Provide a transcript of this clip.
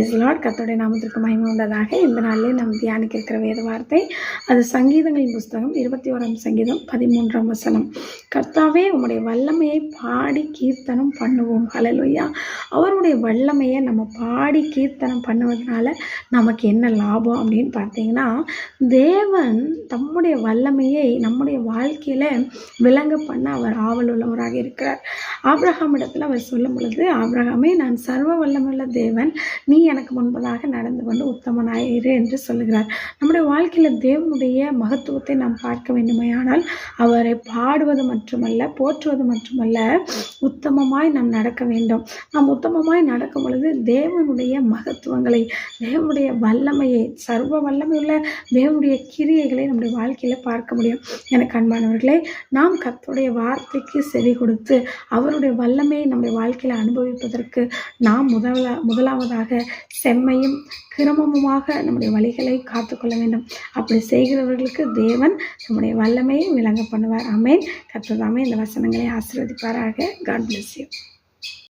Price Lord. கர்த்தருடைய நாமத்திற்கு மகிமை உண்டதாக. இந்த நாளிலே நாம் தியானிக்க இருக்கிற வேத வார்த்தை அது சங்கீதங்களின் புஸ்தகம் 21 சங்கீதம் 13 கர்த்தாவே உம்முடைய வல்லமையை பாடி கீர்த்தனம் பண்ணுவோம். ஹல்லேலூயா. அவருடைய வல்லமையை நம்ம பாடி கீர்த்தனம் பண்ணுவதனால நமக்கு என்ன லாபம் அப்படின்னு பார்த்தீங்கன்னா, தேவன் தம்முடைய வல்லமையை நம்முடைய வாழ்க்கையில விளங்க பண்ண அவர் ஆவல் உள்ளவராக இருக்கிறார். ஆபிரகாம் இடத்துல அவர் சொல்லும் பொழுது, ஆபிரகாமே, நான் சர்வ வல்லமுள்ள தேவன், நீ எனக்கு முன்பதாக நடந்து கொண்டு உத்தமனாயிரு என்று சொல்லுகிறார். நம்முடைய வாழ்க்கையில் தேவனுடைய மகத்துவத்தை நாம் பார்க்க வேண்டுமையானால் அவரை பாடுவது மட்டுமல்ல, போற்றுவது மட்டுமல்ல, உத்தமமாய் நாம் நடக்க வேண்டும். நாம் உத்தமமாய் நடக்கும் பொழுது தேவனுடைய மகத்துவங்களை, தேவனுடைய வல்லமையை, சர்வ வல்லமையுள்ள தேவனுடைய கிரியைகளை நம்முடைய வாழ்க்கையில் பார்க்க முடியும். எனக்கு அன்பானவர்களே, நாம் கர்த்தருடைய வார்த்தைக்கு செவி கொடுத்து அவருடைய வல்லமையை நம்முடைய வாழ்க்கையில் அனுபவிப்பதற்கு நாம் முதலாவதாக செம்மையும் கிரமமுமாக நம்முடைய வழிகளை காத்துக்கொள்ள வேண்டும். அப்படி செய்கிறவர்களுக்கு தேவன் நம்முடைய வல்லமையை விளங்க பண்ணுவார். ஆமென். கர்த்தர் தாமே இந்த வசனங்களை ஆசீர்வதிப்பாராக. God bless you.